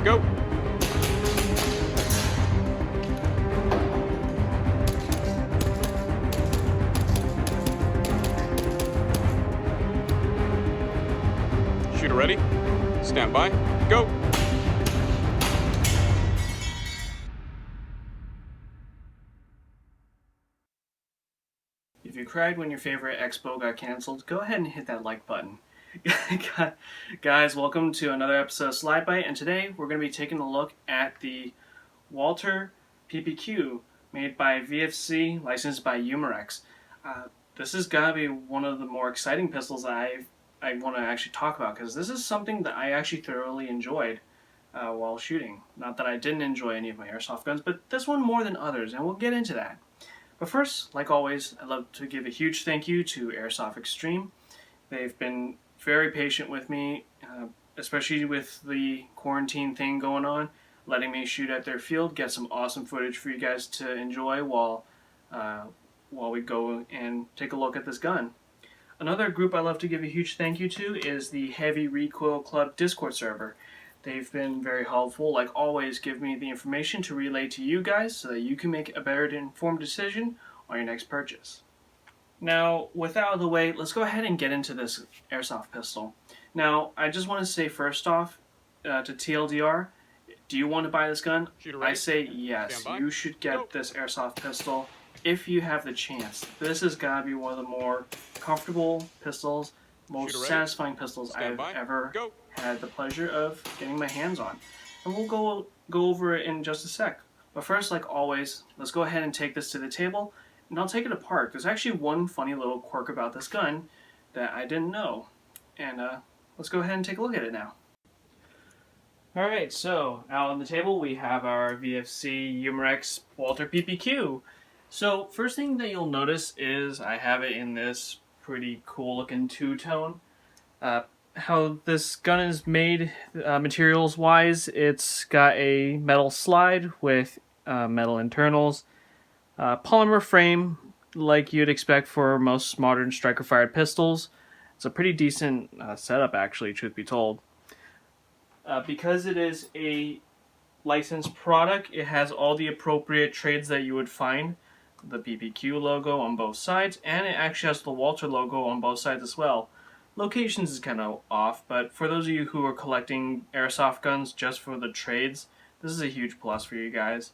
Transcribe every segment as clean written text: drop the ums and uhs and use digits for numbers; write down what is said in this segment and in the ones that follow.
go. Shooter ready. Stand by. Go. If you cried when your favorite expo got canceled, go ahead and hit that like button. Guys, welcome to another episode of Slide Bite, and today we're going to be taking a look at the Walther PPQ made by VFC, licensed by Umarex. This has got to be one of the more exciting pistols I want to actually talk about, because this is something that I actually thoroughly enjoyed while shooting. Not that I didn't enjoy any of my airsoft guns, but this one more than others, and we'll get into that. But first, like always, I'd love to give a huge thank you to Airsoft Extreme. They've been very patient with me, especially with the quarantine thing going on, letting me shoot at their field, get some awesome footage for you guys to enjoy while we go and take a look at this gun. Another group I love to give a huge thank you to is the Heavy Recoil Club Discord server. They've been very helpful. Like always, give me the information to relay to you guys so that you can make a better informed decision on your next purchase. Now, with that out of the way, let's go ahead and get into this airsoft pistol. Now, I just want to say first off, to TLDR, do you want to buy this gun? I say yes, you should get this airsoft pistol if you have the chance. This has got to be one of the more comfortable pistols, most satisfying pistols I've ever had the pleasure of getting my hands on. And we'll go over it in just a sec. But first, like always, let's go ahead and take this to the table, and I'll take it apart. There's actually one funny little quirk about this gun that I didn't know. And let's go ahead and take a look at it now. Alright, so out on the table we have our VFC Umarex Walther PPQ. So first thing that you'll notice is I have it in this pretty cool looking two-tone. How this gun is made materials wise, it's got a metal slide with metal internals, polymer frame like you'd expect for most modern striker fired pistols. It's a pretty decent setup actually, truth be told. Because it is a licensed product, it has all the appropriate trades that you would find. The PPQ logo on both sides, and it actually has the Walther logo on both sides as well. Locations is kind of off, but for those of you who are collecting airsoft guns just for the trades, this is a huge plus for you guys.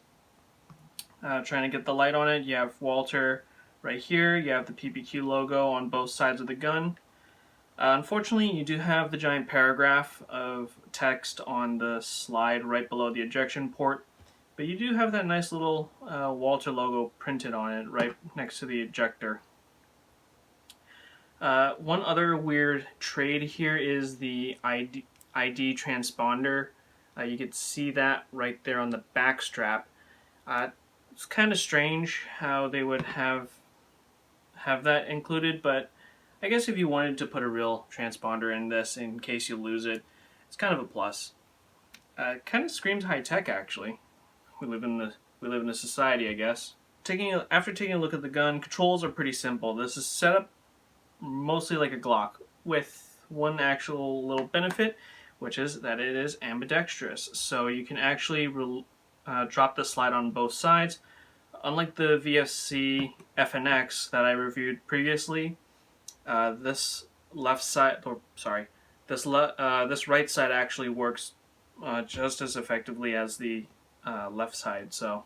Trying to get the light on it, you have Walther right here, you have the PPQ logo on both sides of the gun. Unfortunately, you do have the giant paragraph of text on the slide right below the ejection port, but you do have that nice little Walther logo printed on it right next to the ejector. One other weird trade here is the ID transponder. You can see that right there on the back strap. It's kind of strange how they would have that included, but I guess if you wanted to put a real transponder in this in case you lose it, it's kind of a plus. Kind of screams high tech actually. We live in a society, I guess. After taking a look at the gun, controls are pretty simple. This is set up mostly like a Glock, with one actual little benefit, which is that it is ambidextrous. So you can actually drop the slide on both sides. Unlike the VFC FNX that I reviewed previously, this right side actually works just as effectively as the left side. So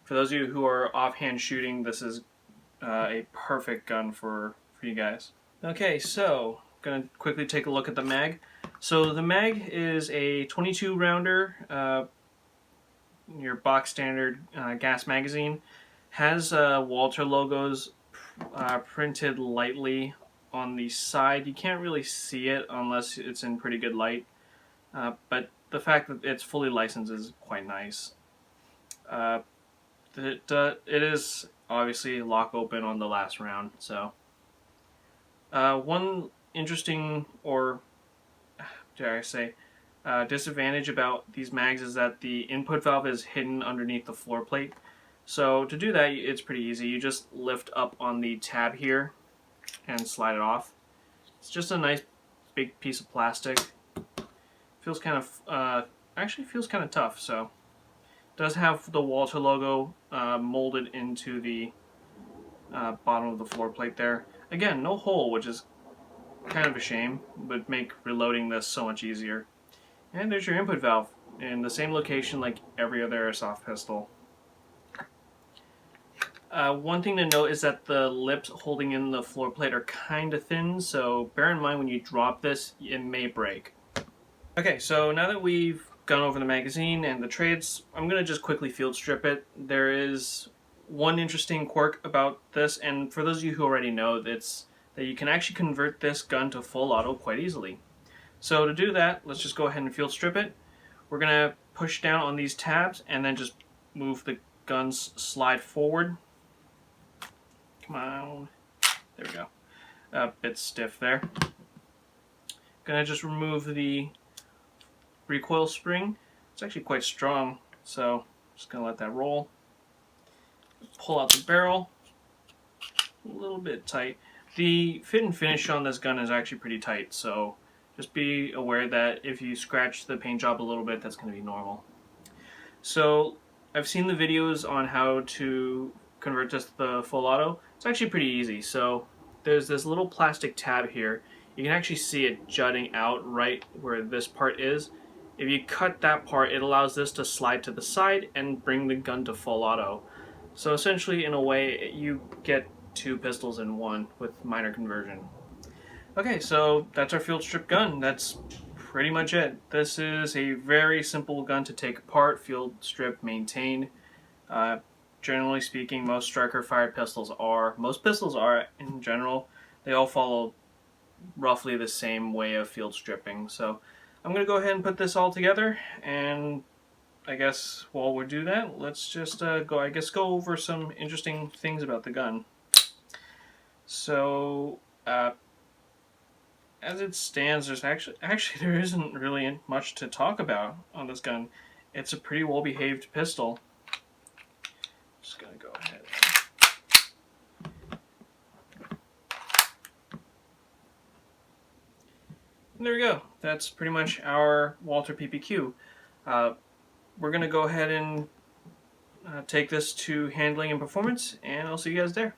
for those of you who are offhand shooting, this is a perfect gun for you guys. Okay, so gonna quickly take a look at the mag. So the mag is a 22 rounder, your box standard gas magazine. Has Walther logos printed lightly on the side. You can't really see it unless it's in pretty good light, but the fact that it's fully licensed is quite nice. It is obviously lock open on the last round. So one interesting, or dare I say, disadvantage about these mags is that the input valve is hidden underneath the floor plate. So to do that, it's pretty easy. You just lift up on the tab here and slide it off. It's just a nice big piece of plastic. Feels kind of actually feels kind of tough. So it does have the Walther logo molded into the bottom of the floor plate there. Again, no hole, which is kind of a shame, but make reloading this so much easier. And there's your input valve in the same location like every other airsoft pistol. One thing to note is that the lips holding in the floor plate are kind of thin, so bear in mind when you drop this, it may break. Okay, so now that we've gone over the magazine and the trades, I'm going to just quickly field strip it. There is one interesting quirk about this, and for those of you who already know, it's that you can actually convert this gun to full auto quite easily. So to do that, let's just go ahead and field strip it. We're going to push down on these tabs and then just move the gun's slide forward. Come on. There we go. A bit stiff there. Gonna just remove the recoil spring. It's actually quite strong, so just gonna let that roll. Pull out the barrel. A little bit tight. The fit and finish on this gun is actually pretty tight, so just be aware that if you scratch the paint job a little bit, that's gonna be normal. So I've seen the videos on how to convert this to the full auto. It's actually pretty easy. So there's this little plastic tab here. You can actually see it jutting out right where this part is. If you cut that part, it allows this to slide to the side and bring the gun to full auto. So essentially, in a way, you get two pistols in one with minor conversion. Okay, so that's our field strip gun. That's pretty much it. This is a very simple gun to take apart, field strip, maintain. Generally speaking, most striker-fired pistols are. Most pistols are, in general. They all follow roughly the same way of field stripping. So I'm going to go ahead and put this all together, and I guess while we do that, let's just go over some interesting things about the gun. So as it stands, there's actually there isn't really much to talk about on this gun. It's a pretty well-behaved pistol. Just gonna go ahead. And there we go. That's pretty much our Walther PPQ. We're gonna go ahead and take this to handling and performance, and I'll see you guys there.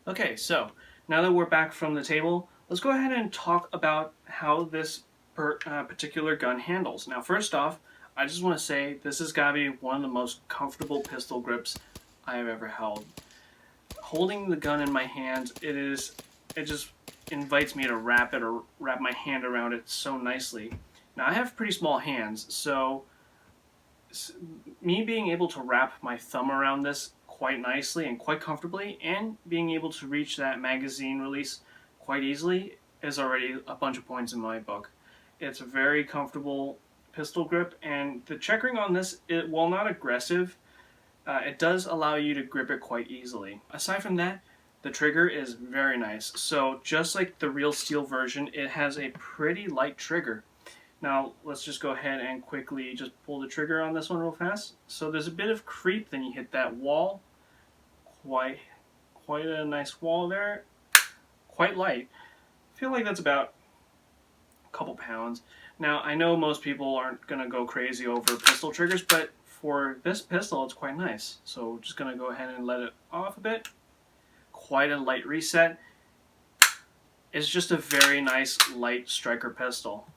Okay, so now that we're back from the table, let's go ahead and talk about how this particular gun handles. Now, first off, I just want to say this has got to be one of the most comfortable pistol grips I have ever held. Holding the gun in my hands, it just invites me to wrap my hand around it so nicely. Now, I have pretty small hands, so me being able to wrap my thumb around this quite nicely and quite comfortably, and being able to reach that magazine release quite easily is already a bunch of points in my book. It's a very comfortable pistol grip, and the checkering on this, while not aggressive, it does allow you to grip it quite easily. Aside from that, the trigger is very nice. So just like the real steel version, it has a pretty light trigger. Now let's just go ahead and quickly just pull the trigger on this one real fast. So there's a bit of creep, then you hit that wall. Quite a nice wall there. Quite light. I feel like that's about a couple pounds. Now, I know most people aren't going to go crazy over pistol triggers, but for this pistol, it's quite nice. So we're just going to go ahead and let it off a bit. Quite a light reset. It's just a very nice light striker pistol.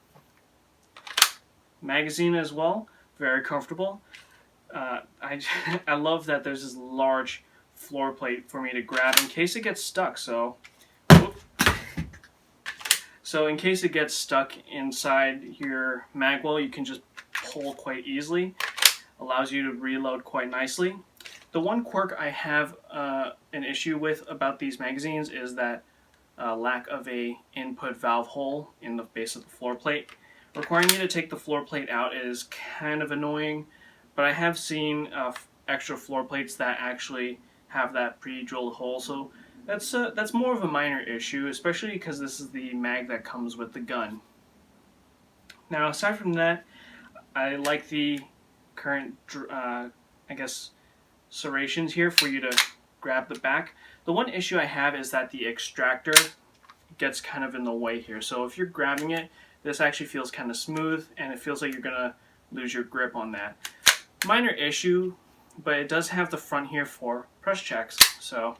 Magazine as well, very comfortable. I love that there's this large floor plate for me to grab in case it gets stuck. So in case it gets stuck inside your mag well, you can just pull quite easily. Allows you to reload quite nicely. The one quirk I have an issue with about these magazines is that lack of a input valve hole in the base of the floor plate. Requiring you to take the floor plate out is kind of annoying, but I have seen extra floor plates that actually have that pre-drilled hole, so that's more of a minor issue, especially because this is the mag that comes with the gun. Now, aside from that, I like the current, I guess, serrations here for you to grab the back. The one issue I have is that the extractor gets kind of in the way here, so if you're grabbing it, This actually feels kind of smooth, and it feels like you're gonna lose your grip on that. Minor issue, but it does have the front here for press checks. So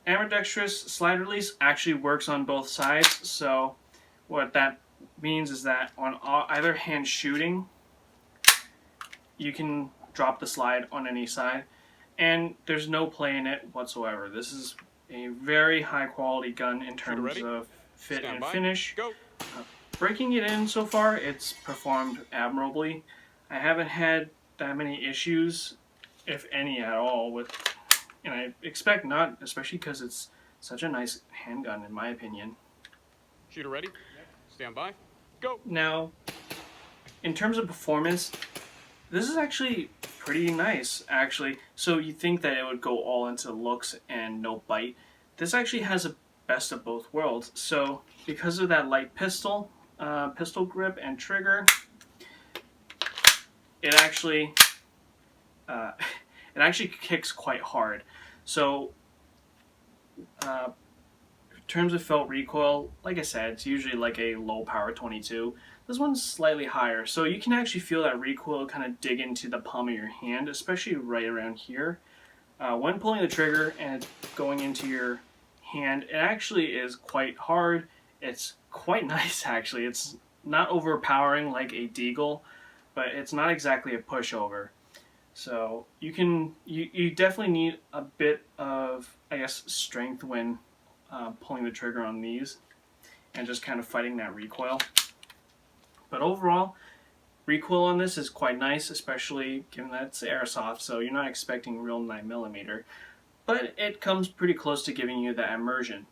ambidextrous slide release actually works on both sides. So what that means is that on either hand shooting, you can drop the slide on any side, and there's no play in it whatsoever. This is a very high quality gun in terms of fit and finish. Breaking it in so far, it's performed admirably. I haven't had that many issues, if any at all, with, and I expect not, especially because it's such a nice handgun in my opinion. Shooter ready? Stand by. Go. Now, in terms of performance, this is actually pretty nice, actually. So you think that it would go all into looks and no bite. This actually has a best of both worlds. So because of that light pistol grip and trigger, it actually kicks quite hard. So in terms of felt recoil, like I said, it's usually like a low power 22. This one's slightly higher, so you can actually feel that recoil kind of dig into the palm of your hand, especially right around here. When pulling the trigger and going into your hand, it actually is quite hard. It's quite nice, actually. It's not overpowering like a Deagle, but it's not exactly a pushover. So you definitely need a bit of, I guess, strength when pulling the trigger on these and just kind of fighting that recoil. But overall, recoil on this is quite nice, especially given that it's airsoft, so you're not expecting real 9mm. But it comes pretty close to giving you that immersion.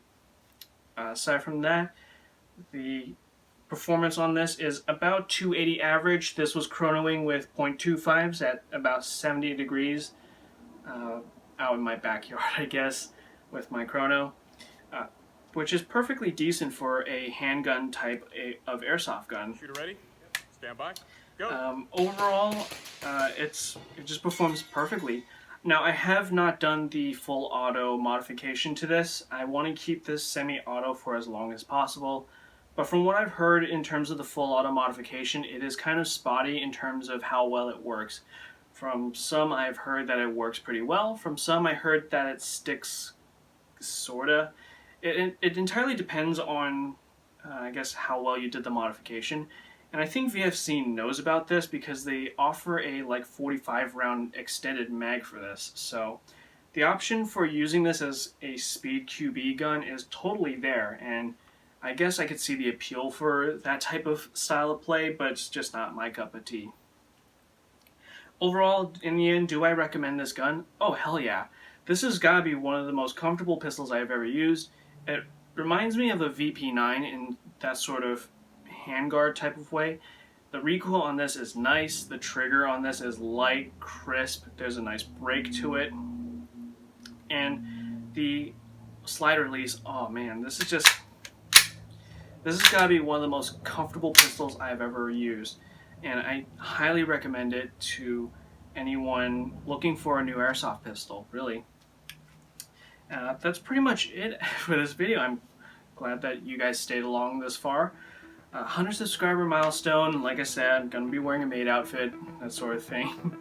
Aside from that, the performance on this is about 280 average. This was chronoing with .25s at about 70 degrees out in my backyard, I guess, with my chrono, which is perfectly decent for a handgun type of airsoft gun. Shooter ready? Stand by. Go. Overall, it just performs perfectly. Now, I have not done the full auto modification to this. I want to keep this semi-auto for as long as possible. But from what I've heard in terms of the full auto modification, it is kind of spotty in terms of how well it works. From some, I've heard that it works pretty well. From some, I heard that it sticks, sorta. It entirely depends on, I guess, how well you did the modification. And I think VFC knows about this because they offer a like 45 round extended mag for this. So the option for using this as a speed QB gun is totally there, and I guess I could see the appeal for that type of style of play, but it's just not my cup of tea. Overall, in the end, do I recommend this gun? Oh, hell yeah. This has got to be one of the most comfortable pistols I've ever used. It reminds me of a VP9 in that sort of handguard type of way. The recoil on this is nice. The trigger on this is light, crisp. There's a nice break to it. And the slide release, oh man, this has got to be one of the most comfortable pistols I've ever used. And I highly recommend it to anyone looking for a new airsoft pistol, really. That's pretty much it for this video. I'm glad that you guys stayed along this far. 100 subscriber milestone, like I said, I'm going to be wearing a maid outfit, that sort of thing.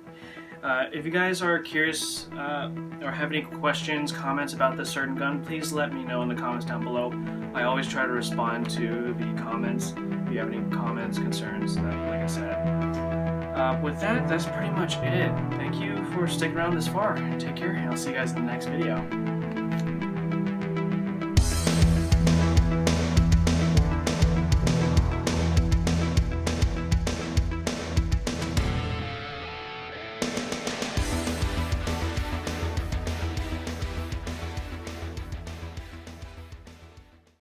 If you guys are curious or have any questions, comments about this certain gun, please let me know in the comments down below. I always try to respond to the comments if you have any comments, concerns, like I said. With that, that's pretty much it. Thank you for sticking around this far. Take care, and I'll see you guys in the next video.